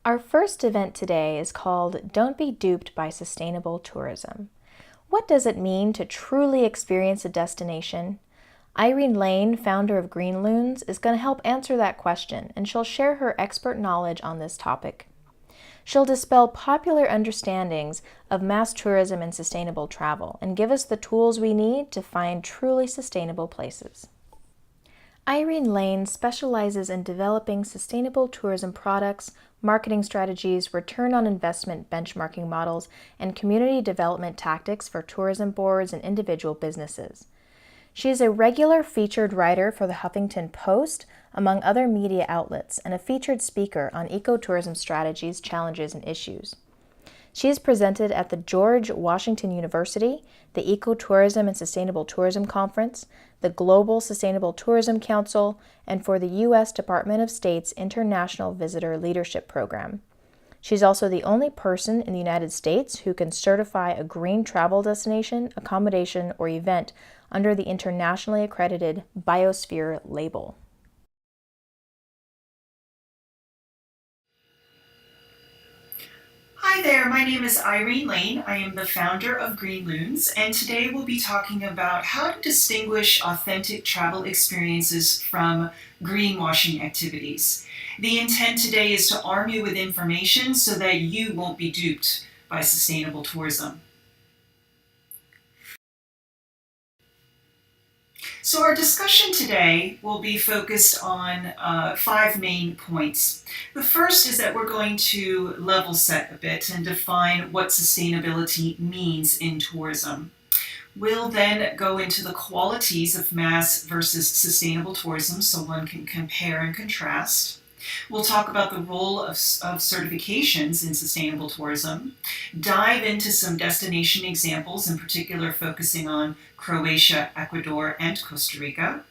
Our first event today is called Don't Be Duped by Sustainable Tourism. What does it mean to truly experience a destination? Irene Lane, founder of Greenloons, is going to help answer that question, and she'll share her expert knowledge on this topic. She'll dispel popular understandings of mass tourism and sustainable travel and give us the tools we need to find truly sustainable places. Irene Lane specializes in developing sustainable tourism products, marketing strategies, return on investment benchmarking models, and community development tactics for tourism boards and individual businesses. She is a regular featured writer for the Huffington Post, among other media outlets, and a featured speaker on ecotourism strategies, challenges, and issues. She is presented at the George Washington University, the Ecotourism and Sustainable Tourism Conference, the Global Sustainable Tourism Council, and for the U.S. Department of State's International Visitor Leadership Program. She's also the only person in the United States who can certify a green travel destination, accommodation, or event under the internationally accredited Biosphere label. Hi there, my name is Irene Lane. I am the founder of Greenloons, and today we'll be talking about how to distinguish authentic travel experiences from greenwashing activities. The intent today is to arm you with information so that you won't be duped by sustainable tourism. So our discussion today will be focused on 5 main points. The first is that we're going to level set a bit and define what sustainability means in tourism. We'll then go into the qualities of mass versus sustainable tourism so one can compare and contrast. We'll talk about the role of certifications in sustainable tourism, dive into some destination examples, in particular focusing on Croatia, Ecuador, and Costa Rica.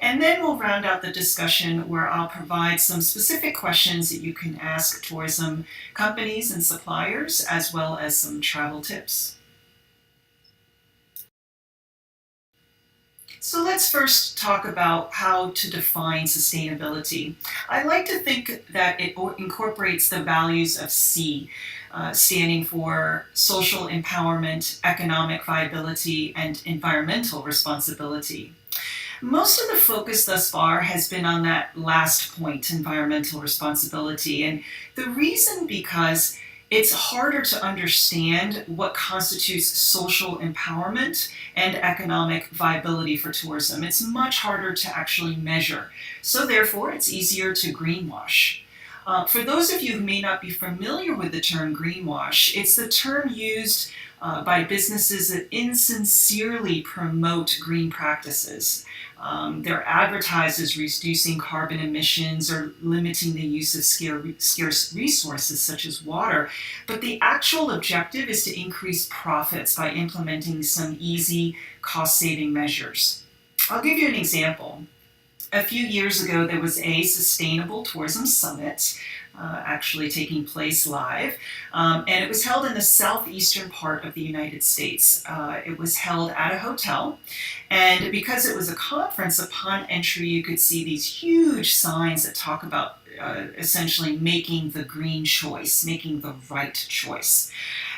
And then we'll round out the discussion where I'll provide some specific questions that you can ask tourism companies and suppliers, as well as some travel tips. So let's first talk about how to define sustainability. I like to think that it incorporates the values of C, standing for social empowerment, economic viability, and environmental responsibility. Most of the focus thus far has been on that last point, environmental responsibility, and the reason because it's harder to understand what constitutes social empowerment and economic viability for tourism. It's much harder to actually measure. So therefore, it's easier to greenwash. For those of you who may not be familiar with the term greenwash, it's the term used by businesses that insincerely promote green practices. They're advertised as reducing carbon emissions or limiting the use of scarce resources such as water, but the actual objective is to increase profits by implementing some easy cost-saving measures. I'll give you an example. A few years ago, there was a sustainable tourism summit actually taking place live, and it was held in the southeastern part of the United States. It was held at a hotel, and because it was a conference, upon entry you could see these huge signs that talk about essentially making the green choice, making the right choice.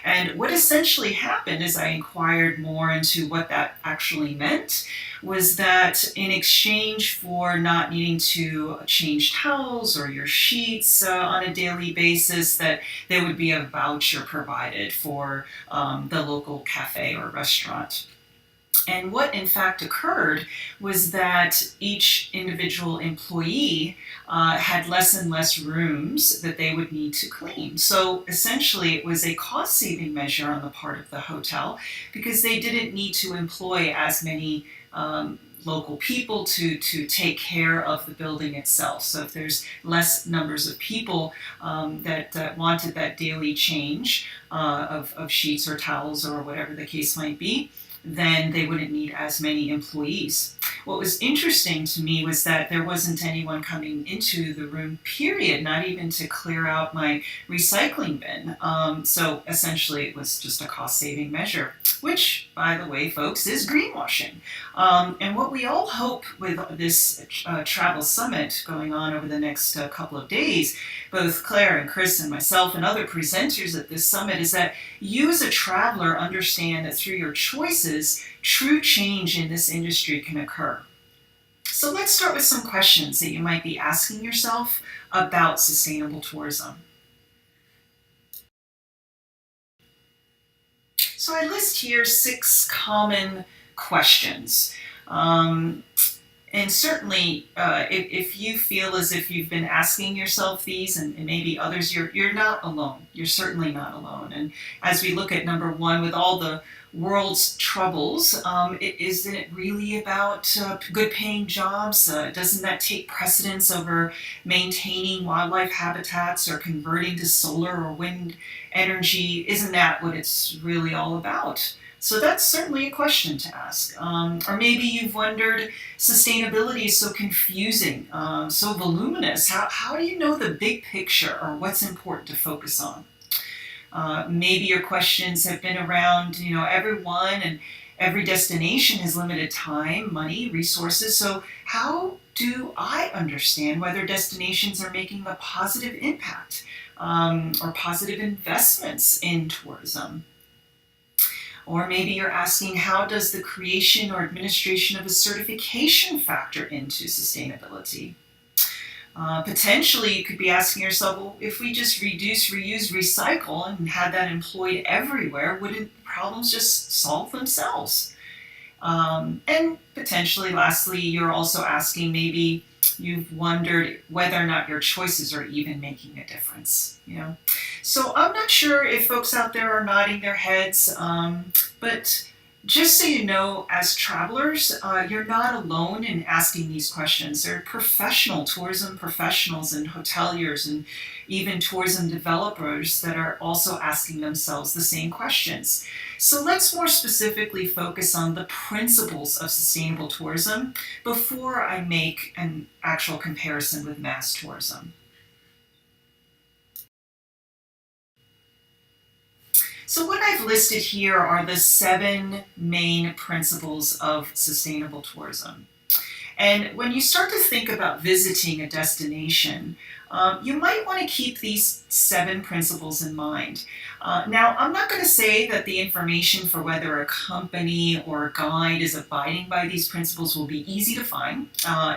And what essentially happened as I inquired more into what that actually meant was that in exchange for not needing to change towels or your sheets on a daily basis, that there would be a voucher provided for the local cafe or restaurant. And what in fact occurred was that each individual employee had less and less rooms that they would need to clean. So essentially it was a cost-saving measure on the part of the hotel because they didn't need to employ as many local people to take care of the building itself. So if there's less numbers of people that wanted that daily change of sheets or towels or whatever the case might be, then they wouldn't need as many employees. What was interesting to me was that there wasn't anyone coming into the room, period, not even to clear out my recycling bin. So essentially it was just a cost-saving measure, which, by the way, folks, is greenwashing. And what we all hope with this travel summit going on over the next couple of days, both Claire and Chris and myself and other presenters at this summit, is that you as a traveler understand that through your choices, true change in this industry can occur. So let's start with some questions that you might be asking yourself about sustainable tourism. So I list here 6 common questions. And certainly, if you feel as if you've been asking yourself these, and maybe others, you're not alone. You're certainly not alone. And as we look at number 1, with all the world's troubles, isn't it really about good paying jobs? Doesn't that take precedence over maintaining wildlife habitats or converting to solar or wind energy? Isn't that what it's really all about? So that's certainly a question to ask. Or maybe you've wondered, sustainability is so confusing, so voluminous. How do you know the big picture or what's important to focus on? Maybe your questions have been around, everyone and every destination has limited time, money, resources. So how do I understand whether destinations are making a positive impact or positive investments in tourism? Or maybe you're asking, how does the creation or administration of a certification factor into sustainability? Potentially, you could be asking yourself, well, if we just reduce, reuse, recycle and had that employed everywhere, wouldn't problems just solve themselves? And potentially, lastly, you're also asking, maybe you've wondered whether or not your choices are even making a difference. So I'm not sure if folks out there are nodding their heads, but just so you know, as travelers, you're not alone in asking these questions. There are professional tourism professionals and hoteliers and even tourism developers that are also asking themselves the same questions. So let's more specifically focus on the principles of sustainable tourism before I make an actual comparison with mass tourism. So what I've listed here are the 7 main principles of sustainable tourism. And when you start to think about visiting a destination, you might want to keep these 7 principles in mind. Now, I'm not going to say that the information for whether a company or a guide is abiding by these principles will be easy to find.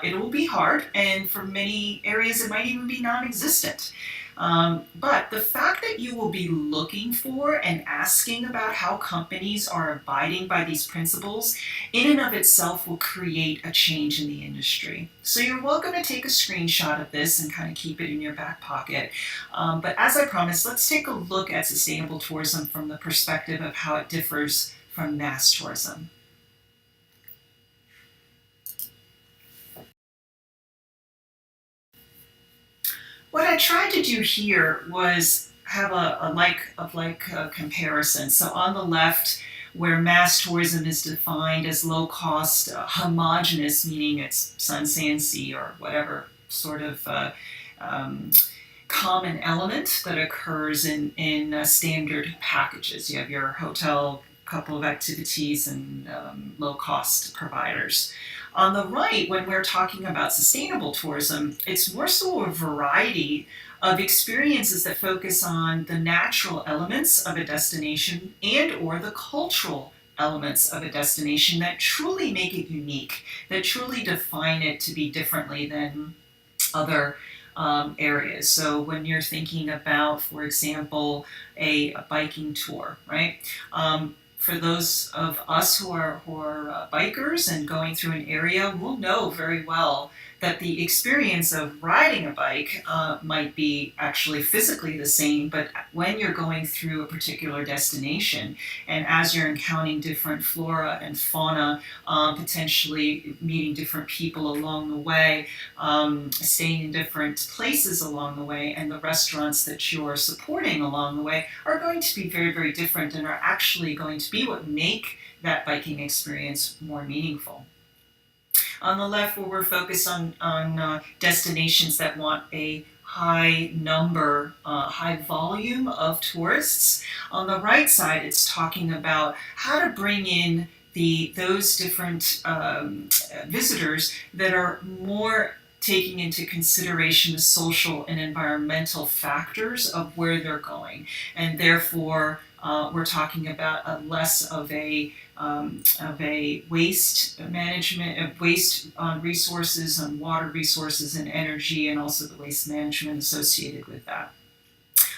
It will be hard, and for many areas it might even be non-existent. But the fact that you will be looking for and asking about how companies are abiding by these principles in and of itself will create a change in the industry. So you're welcome to take a screenshot of this and kind of keep it in your back pocket. But as I promised, let's take a look at sustainable tourism from the perspective of how it differs from mass tourism. What I tried to do here was have a like comparison. So on the left, where mass tourism is defined as low cost, homogeneous, meaning it's sun, sand, sea, or whatever sort of common element that occurs in standard packages. You have your hotel, couple of activities, and low cost providers. On the right, when we're talking about sustainable tourism, it's more so a variety of experiences that focus on the natural elements of a destination and or the cultural elements of a destination that truly make it unique, that truly define it to be differently than other areas. So when you're thinking about, for example, a biking tour, right? For those of us who are bikers and going through an area, we'll know very well that the experience of riding a bike might be actually physically the same, but when you're going through a particular destination and as you're encountering different flora and fauna, potentially meeting different people along the way, staying in different places along the way, and the restaurants that you're supporting along the way are going to be very, very different and are actually going to be what make that biking experience more meaningful. On the left, where we're focused on destinations that want a high number, high volume of tourists. On the right side, it's talking about how to bring in those different visitors that are more taking into consideration the social and environmental factors of where they're going, and therefore we're talking about a less of a waste management, of waste on resources, on water resources and energy, and also the waste management associated with that.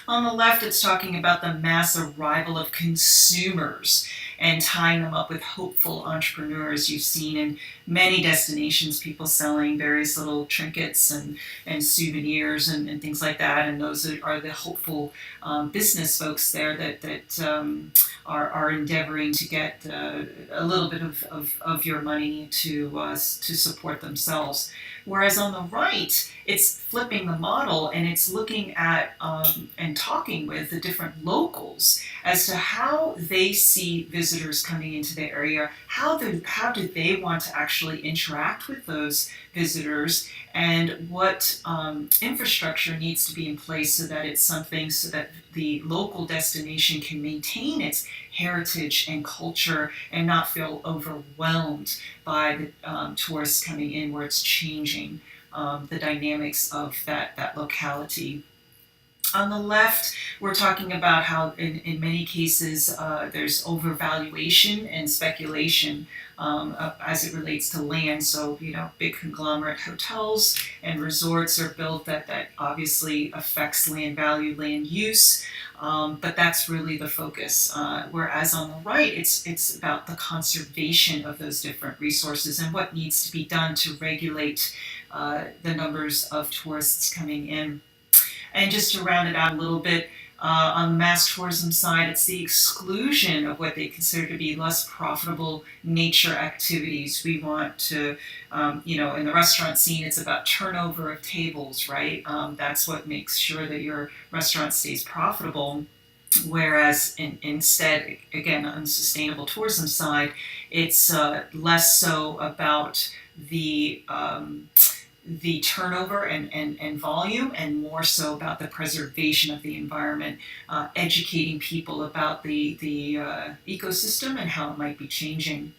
On the left, it's talking about the mass arrival of consumers and tying them up with hopeful entrepreneurs. You've seen in many destinations people selling various little trinkets and souvenirs and things like that. And those are the hopeful business folks there that are endeavoring to get a little bit of your money to support themselves. Whereas on the right, it's flipping the model and it's looking at and talking with the different locals as to how they see visitors coming into the area, how do they want to actually interact with those visitors, and what infrastructure needs to be in place so that it's something so that the local destination can maintain its heritage and culture and not feel overwhelmed by the tourists coming in, where it's changing the dynamics of that locality. On the left, we're talking about how in many cases there's overvaluation and speculation as it relates to land. So, big conglomerate hotels and resorts are built that obviously affects land value, land use, but that's really the focus. Whereas on the right, it's about the conservation of those different resources and what needs to be done to regulate the numbers of tourists coming in. And just to round it out a little bit, on the mass tourism side, it's the exclusion of what they consider to be less profitable nature activities. We want to, in the restaurant scene, it's about turnover of tables, right? That's what makes sure that your restaurant stays profitable. Whereas instead, again, on the sustainable tourism side, it's less so about the turnover and volume, and more so about the preservation of the environment, educating people about the ecosystem and how it might be changing.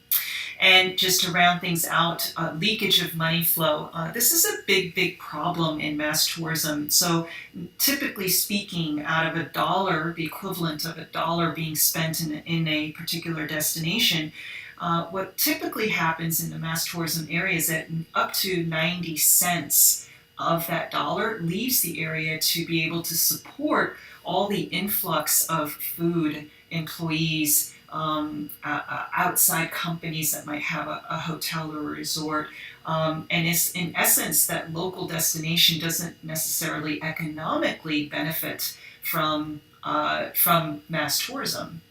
And just to round things out, leakage of money flow. This is a big problem in mass tourism. So typically speaking, out of $1, the equivalent of $1 being spent in a particular destination, what typically happens in the mass tourism area is that up to 90 cents of that dollar leaves the area to be able to support all the influx of food, employees, outside companies that might have a hotel or a resort. And it's in essence that local destination doesn't necessarily economically benefit from mass tourism.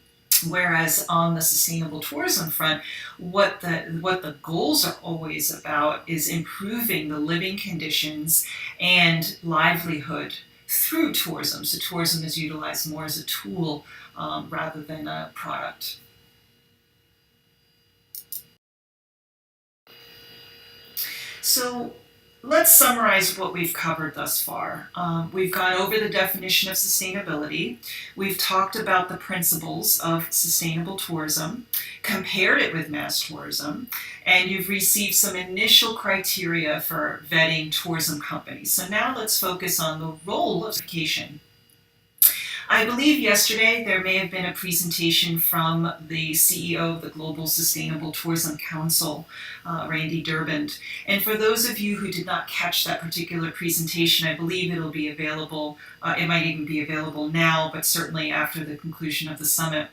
Whereas on the sustainable tourism front, what the goals are always about is improving the living conditions and livelihood through tourism. So tourism is utilized more as a tool rather than a product. So let's summarize what we've covered thus far. We've gone over the definition of sustainability. We've talked about the principles of sustainable tourism, compared it with mass tourism, and you've received some initial criteria for vetting tourism companies. So now let's focus on the role of certification. I believe yesterday there may have been a presentation from the CEO of the Global Sustainable Tourism Council, Randy Duped. And for those of you who did not catch that particular presentation, I believe it'll be available, it might even be available now, but certainly after the conclusion of the summit.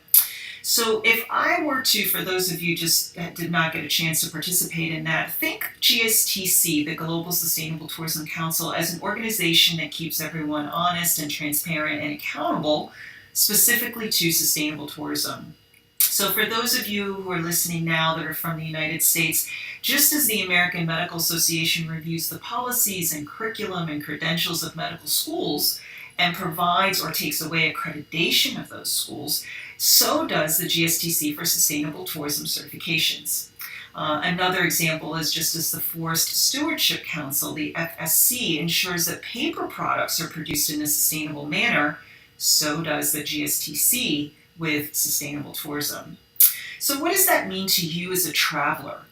So if I were to, for those of you just that did not get a chance to participate in that, think GSTC, the Global Sustainable Tourism Council, as an organization that keeps everyone honest and transparent and accountable, specifically to sustainable tourism. So for those of you who are listening now that are from the United States, just as the American Medical Association reviews the policies and curriculum and credentials of medical schools and provides or takes away accreditation of those schools, so does the GSTC for Sustainable Tourism Certifications. Another example is just as the Forest Stewardship Council, the FSC, ensures that paper products are produced in a sustainable manner, so does the GSTC with sustainable tourism. So what does that mean to you as a traveler?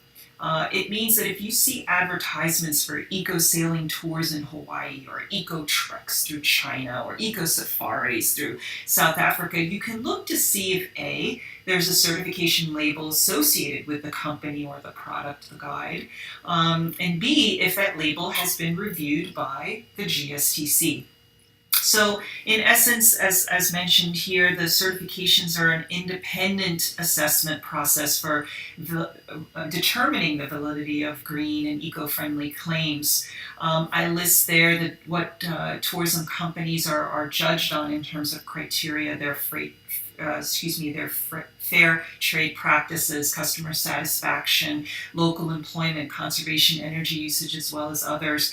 It means that if you see advertisements for eco-sailing tours in Hawaii, or eco-treks through China, or eco-safaris through South Africa, you can look to see if A, there's a certification label associated with the company or the product, the guide, and B, if that label has been reviewed by the GSTC. So in essence, as mentioned here, the certifications are an independent assessment process for determining the validity of green and eco-friendly claims. I list there what tourism companies are judged on in terms of criteria, their fair trade practices, customer satisfaction, local employment, conservation, energy usage, as well as others.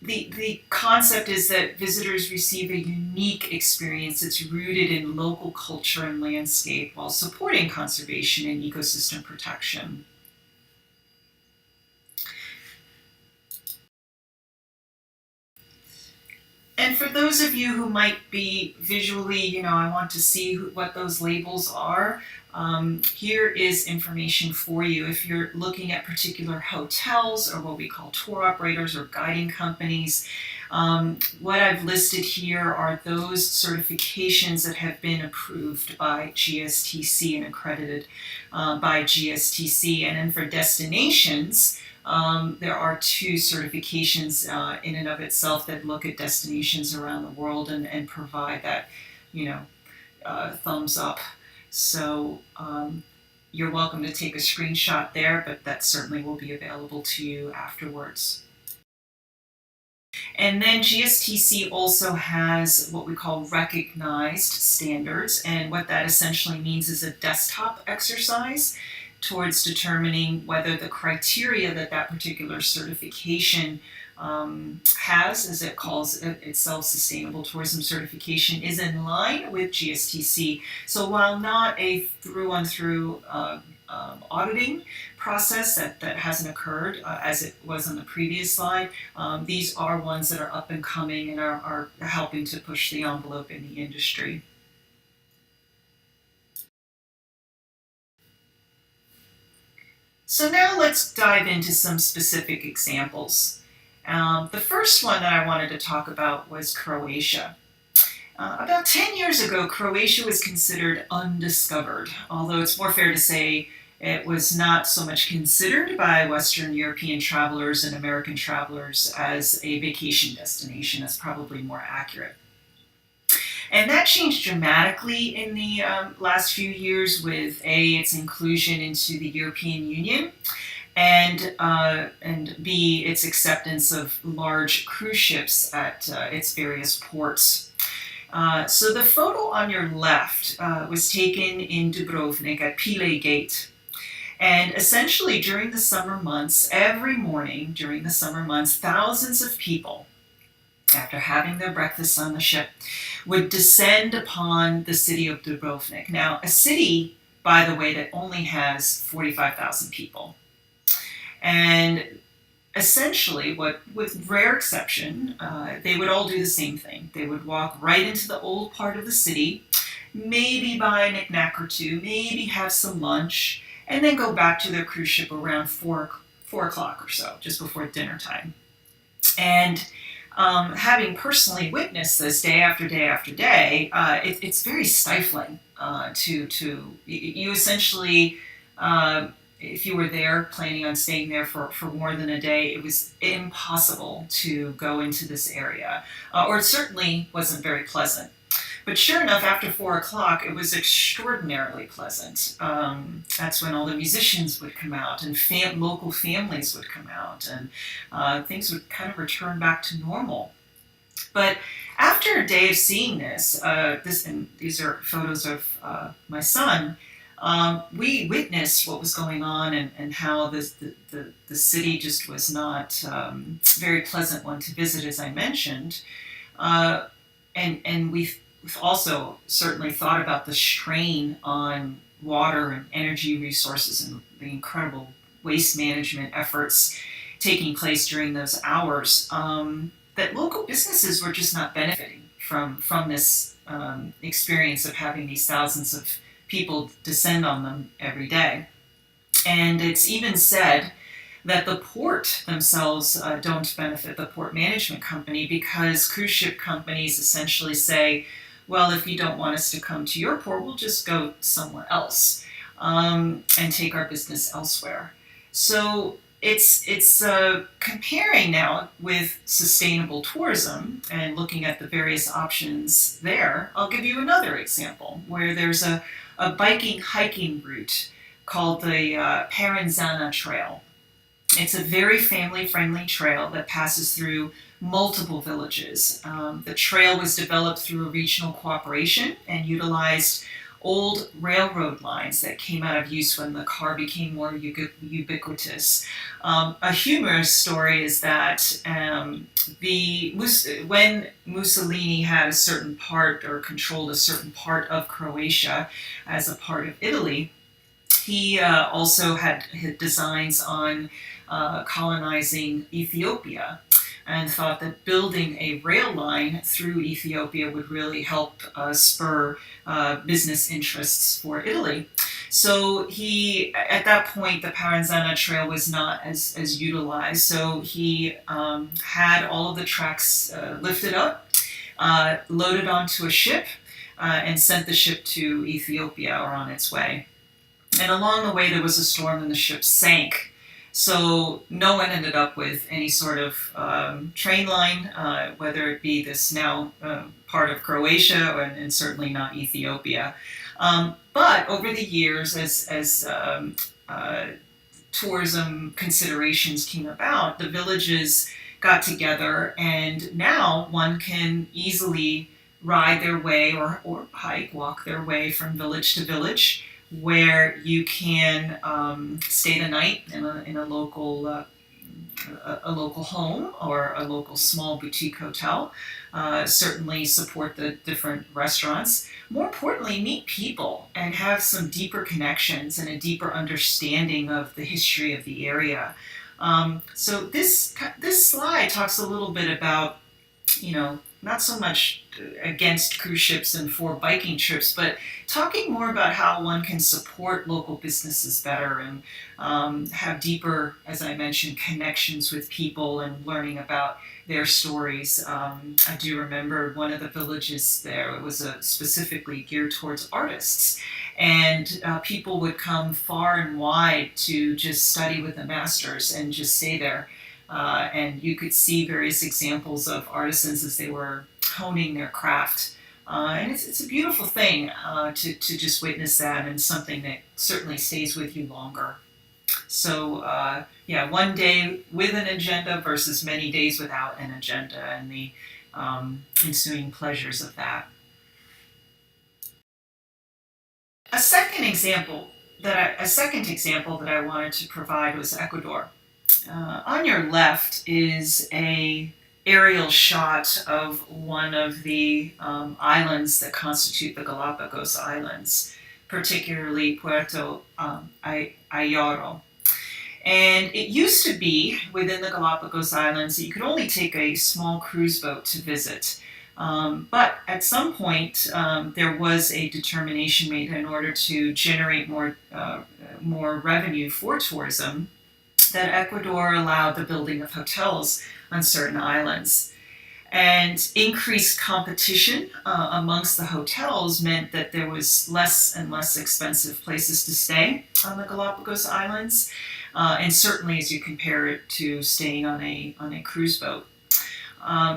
The concept is that visitors receive a unique experience that's rooted in local culture and landscape while supporting conservation and ecosystem protection. And for those of you who might be visually, I want to see what those labels are, here is information for you. If you're looking at particular hotels or what we call tour operators or guiding companies, what I've listed here are those certifications that have been approved by GSTC and accredited by GSTC. And then for destinations, there are 2 certifications in and of itself that look at destinations around the world and provide that, thumbs up. So you're welcome to take a screenshot there, but that certainly will be available to you afterwards. And then GSTC also has what we call recognized standards, and what that essentially means is a desktop exercise towards determining whether the criteria that particular certification has, as it calls itself, Sustainable Tourism Certification, is in line with GSTC. So while not a through auditing process that hasn't occurred as it was on the previous slide, these are ones that are up and coming and are helping to push the envelope in the industry. So now let's dive into some specific examples. The first one that I wanted to talk about was Croatia. About 10 years ago, Croatia was considered undiscovered, although it's more fair to say it was not so much considered by Western European travelers and American travelers as a vacation destination. That's probably more accurate. And that changed dramatically in the last few years with its inclusion into the European Union, and B, its acceptance of large cruise ships at its various ports. So the photo on your left was taken in Dubrovnik at Pile Gate. And essentially during the summer months, every morning during the summer months, thousands of people, after having their breakfast on the ship, would descend upon the city of Dubrovnik. Now, a city, by the way, that only has 45,000 people. And essentially, with rare exception, they would all do the same thing. They would walk right into the old part of the city, maybe buy a knick-knack or 2, maybe have some lunch, and then go back to their cruise ship around 4 o'clock or so, just before dinner time. And having personally witnessed this day after day after day, it's very stifling you essentially, if you were there planning on staying there for more than a day, it was impossible to go into this area, or it certainly wasn't very pleasant. But sure enough, after 4 o'clock, it was extraordinarily pleasant. That's when all the musicians would come out and local families would come out, and things would kind of return back to normal. But after a day of seeing this, and these are photos of my son, we witnessed what was going on and how the city just was not very pleasant one to visit, as I mentioned. And we've also certainly thought about the strain on water and energy resources and the incredible waste management efforts taking place during those hours, that local businesses were just not benefiting from this experience of having these thousands of people descend on them every day. And it's even said that the port themselves don't benefit, the port management company, because cruise ship companies essentially say, well, if you don't want us to come to your port, we'll just go somewhere else and take our business elsewhere. So it's comparing now with sustainable tourism and looking at the various options there. I'll give you another example where there's a biking hiking route called the Paranzana Trail. It's a very family-friendly trail that passes through multiple villages. The trail was developed through a regional cooperation and utilized old railroad lines that came out of use when the car became more ubiquitous. A humorous story is that when Mussolini had a certain part or controlled a certain part of Croatia as a part of Italy, he also had designs on colonizing Ethiopia, and thought that building a rail line through Ethiopia would really help spur business interests for Italy. So he, at that point, the Paranzana Trail was not as utilized. So he had all of the tracks lifted up, loaded onto a ship, and sent the ship to Ethiopia or on its way. And along the way, there was a storm and the ship sank. So no one ended up with any sort of train line, whether it be this now part of Croatia and certainly not Ethiopia. But over the years, as tourism considerations came about, the villages got together, and now one can easily ride their way or hike, walk their way from village to village, where you can stay the night in a local home or a local small boutique hotel. Certainly support the different restaurants. More importantly, meet people and have some deeper connections and a deeper understanding of the history of the area. So this slide talks a little bit about, not so much against cruise ships and for biking trips, but talking more about how one can support local businesses better and have deeper, as I mentioned, connections with people and learning about their stories. I do remember one of the villages there, it was specifically geared towards artists. And people would come far and wide to just study with the masters and just stay there. And you could see various examples of artisans as they were honing their craft. And it's a beautiful thing to just witness that, and something that certainly stays with you longer. So one day with an agenda versus many days without an agenda, and the ensuing pleasures of that. A second example that I wanted to provide was Ecuador. On your left is a aerial shot of one of the islands that constitute the Galapagos Islands, particularly Puerto Ayoro. And it used to be within the Galapagos Islands that you could only take a small cruise boat to visit. But at some point, there was a determination made in order to generate more revenue for tourism, that Ecuador allowed the building of hotels on certain islands. And increased competition amongst the hotels meant that there was less and less expensive places to stay on the Galapagos Islands, and certainly as you compare it to staying on a cruise boat.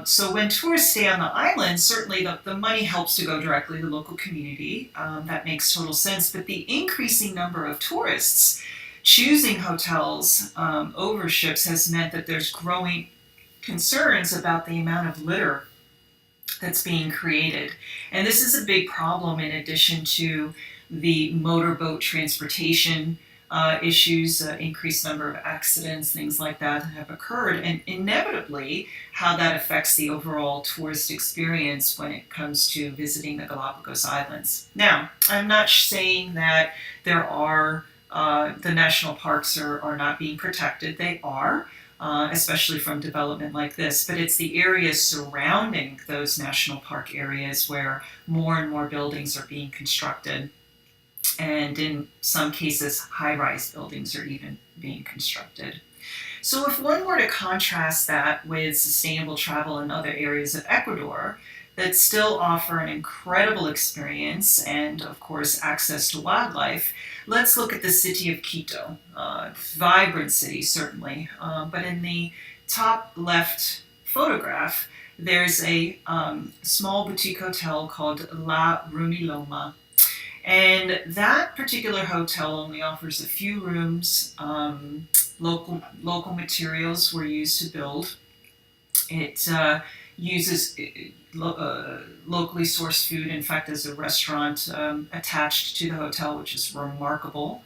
So when tourists stay on the island, certainly the money helps to go directly to the local community. That makes total sense. But the increasing number of tourists choosing hotels over ships has meant that there's growing concerns about the amount of litter that's being created. And this is a big problem in addition to the motorboat transportation issues, increased number of accidents, things like that have occurred, and inevitably how that affects the overall tourist experience when it comes to visiting the Galapagos Islands. Now, I'm not saying that there are the national parks are not being protected. They are. Especially from development like this, but it's the areas surrounding those national park areas where more and more buildings are being constructed, and in some cases high-rise buildings are even being constructed. So if one were to contrast that with sustainable travel in other areas of Ecuador that still offer an incredible experience and, of course, access to wildlife, let's look at the city of Quito. Vibrant city, certainly, but in the top left photograph, there's a small boutique hotel called La Runiloma. And that particular hotel only offers a few rooms. Local materials were used to build. It uses locally sourced food. In fact, there's a restaurant attached to the hotel, which is remarkable.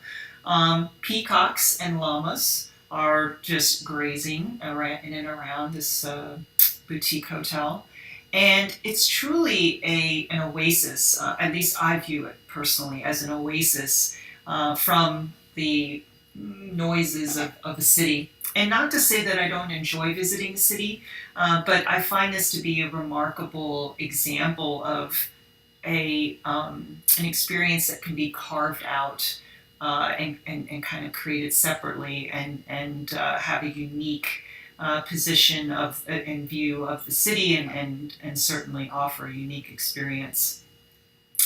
Peacocks and llamas are just grazing in and around this boutique hotel. And it's truly an oasis, at least I view it personally as an oasis from the noises of the city. And not to say that I don't enjoy visiting the city, but I find this to be a remarkable example of an experience that can be carved out and kind of created separately and have a unique position and view of the city and certainly offer a unique experience.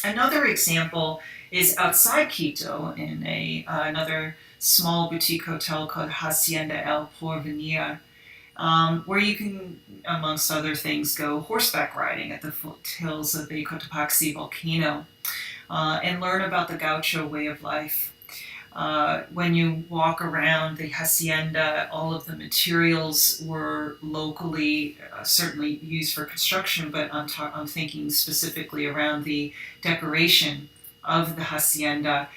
Another example is outside Quito in another small boutique hotel called Hacienda El Porvenir, where you can, amongst other things, go horseback riding at the foothills of the Cotopaxi volcano and learn about the gaucho way of life. When you walk around the hacienda, all of the materials were locally certainly used for construction, but I'm thinking specifically around the decoration of the hacienda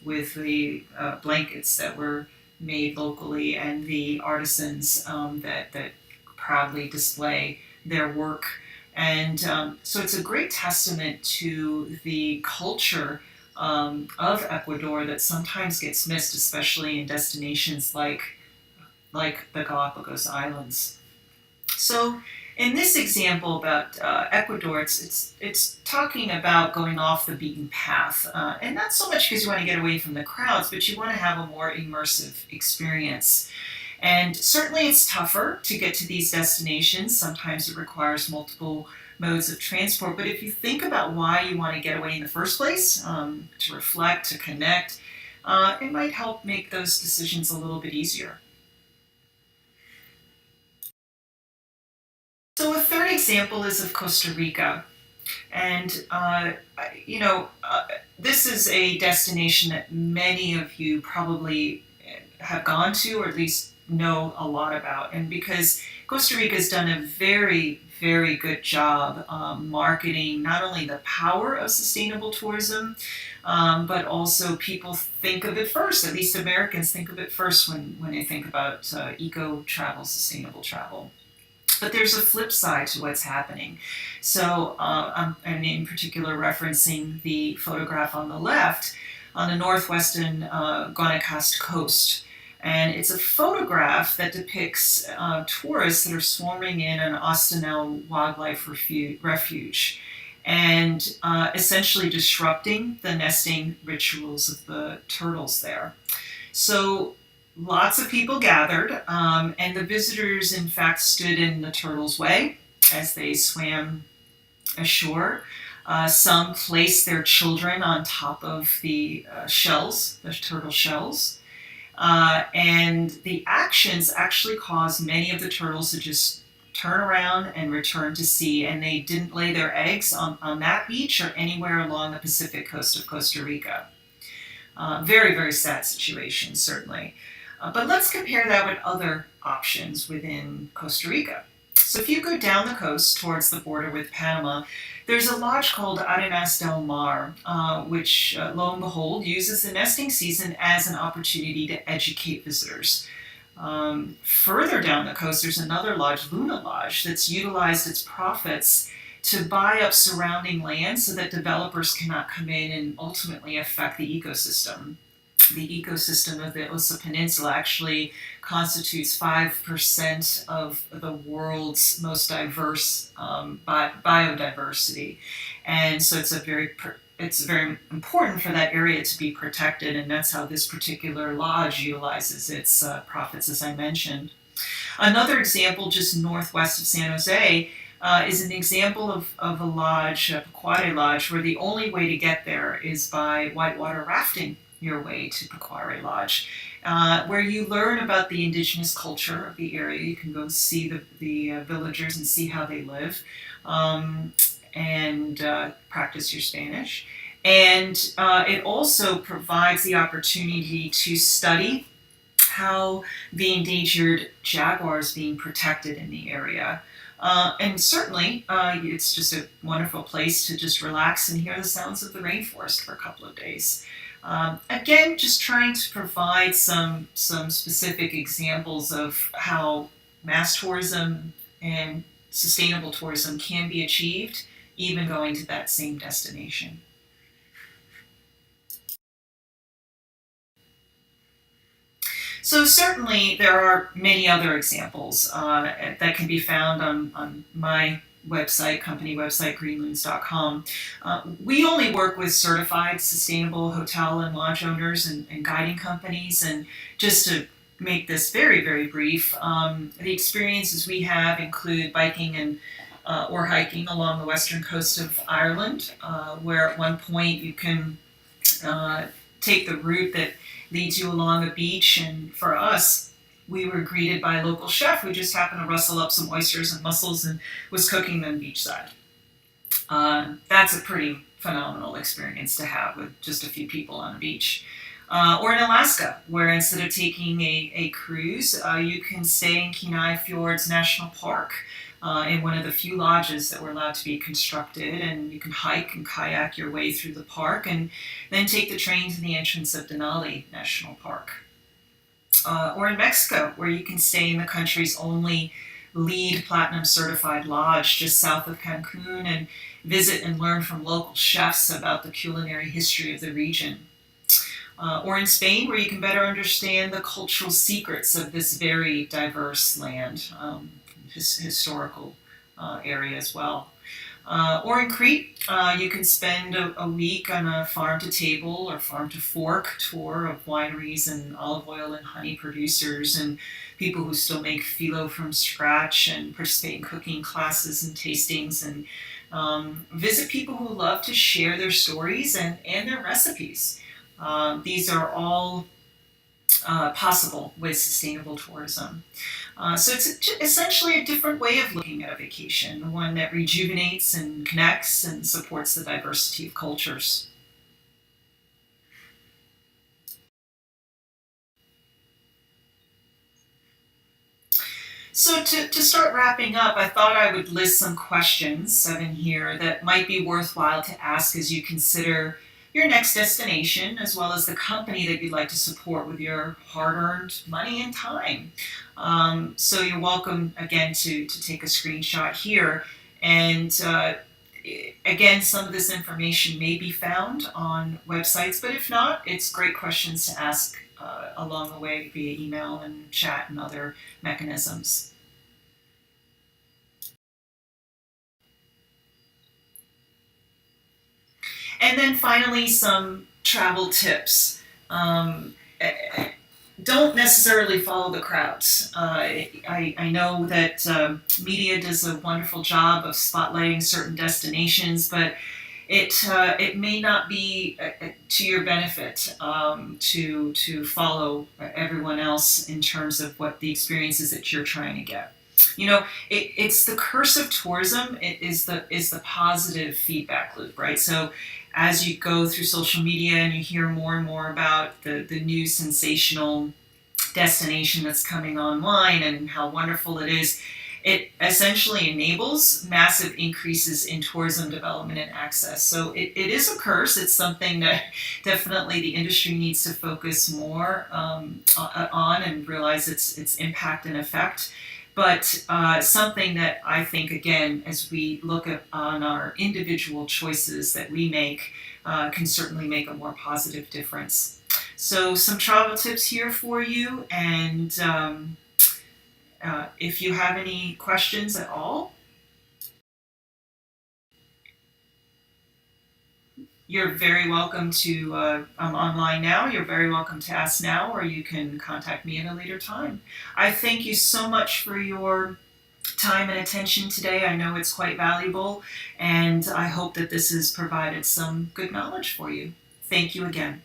with the blankets that were made locally and the artisans that proudly display their work. And so it's a great testament to the culture of Ecuador that sometimes gets missed, especially in destinations like the Galapagos Islands. So in this example about Ecuador, it's talking about going off the beaten path, and not so much because you want to get away from the crowds, but you want to have a more immersive experience. And certainly it's tougher to get to these destinations. Sometimes it requires multiple modes of transport, but if you think about why you want to get away in the first place, to reflect, to connect, it might help make those decisions a little bit easier. So a third example is of Costa Rica. And, this is a destination that many of you probably have gone to, or at least know a lot about. And because Costa Rica has done a very, very good job marketing not only the power of sustainable tourism, but also people think of it first, at least Americans think of it first when they think about eco-travel, sustainable travel. But there's a flip side to what's happening. So I'm in particular referencing the photograph on the left on the northwestern Guanacaste coast. And it's a photograph that depicts tourists that are swarming in an Ostanel wildlife refuge and essentially disrupting the nesting rituals of the turtles there. So lots of people gathered, and the visitors, in fact, stood in the turtles' way as they swam ashore. Some placed their children on top of the shells, the turtle shells. And the actions actually caused many of the turtles to just turn around and return to sea, and they didn't lay their eggs on that beach or anywhere along the Pacific coast of Costa Rica. Very, very sad situation, certainly. But let's compare that with other options within Costa Rica. So if you go down the coast towards the border with Panama, there's a lodge called Arenas del Mar, which, lo and behold, uses the nesting season as an opportunity to educate visitors. Further down the coast, there's another lodge, Luna Lodge, that's utilized its profits to buy up surrounding land so that developers cannot come in and ultimately affect the ecosystem. The ecosystem of the Osa Peninsula actually constitutes 5% of the world's most diverse biodiversity. And so it's very important for that area to be protected, and that's how this particular lodge utilizes its profits, as I mentioned. Another example, just northwest of San Jose, is an example of a lodge, a Pequare Lodge, where the only way to get there is by whitewater rafting your way to Pequare Lodge, where you learn about the indigenous culture of the area. You can go see the villagers and see how they live, and practice your Spanish. And it also provides the opportunity to study how the endangered jaguar is being protected in the area. And certainly, it's just a wonderful place to just relax and hear the sounds of the rainforest for a couple of days. Again, just trying to provide some specific examples of how mass tourism and sustainable tourism can be achieved, even going to that same destination. So certainly there are many other examples that can be found on my website, company website, greenloons.com. We only work with certified sustainable hotel and lodge owners and guiding companies. And just to make this very, very brief, the experiences we have include biking and or hiking along the western coast of Ireland, where at one point you can take the route that leads you along a beach. And for us, we were greeted by a local chef who just happened to rustle up some oysters and mussels and was cooking them beachside. That's a pretty phenomenal experience to have with just a few people on a beach. Or in Alaska, where instead of taking a cruise, you can stay in Kenai Fjords National Park in one of the few lodges that were allowed to be constructed, and you can hike and kayak your way through the park and then take the train to the entrance of Denali National Park. Or in Mexico, where you can stay in the country's only LEED Platinum certified lodge just south of Cancun and visit and learn from local chefs about the culinary history of the region. Or in Spain, where you can better understand the cultural secrets of this very diverse land, historical area as well. Or in Crete, you can spend a week on a farm-to-table or farm-to-fork tour of wineries and olive oil and honey producers and people who still make phyllo from scratch and participate in cooking classes and tastings, and visit people who love to share their stories and their recipes. These are all possible with sustainable tourism. So it's essentially a different way of looking at a vacation, one that rejuvenates and connects and supports the diversity of cultures. So to start wrapping up, I thought I would list some questions, 7 here, that might be worthwhile to ask as you consider your next destination, as well as the company that you'd like to support with your hard-earned money and time. So you're welcome, again, to take a screenshot here. And again, some of this information may be found on websites, but if not, it's great questions to ask along the way via email and chat and other mechanisms. And then finally, some travel tips. Don't necessarily follow the crowds. I know that media does a wonderful job of spotlighting certain destinations, but it may not be to your benefit to follow everyone else in terms of what the experiences that you're trying to get. You know, it's the curse of tourism. It is the positive feedback loop, right? So as you go through social media and you hear more and more about the new sensational destination that's coming online and how wonderful it is, It essentially enables massive increases in tourism development and access. So it is a curse. It's something that definitely the industry needs to focus more on and realize its impact and effect. But something that I think, again, as we look at on our individual choices that we make, can certainly make a more positive difference. So some travel tips here for you, and if you have any questions at all, you're very welcome to, I'm online now, you're very welcome to ask now, or you can contact me at a later time. I thank you so much for your time and attention today. I know it's quite valuable, and I hope that this has provided some good knowledge for you. Thank you again.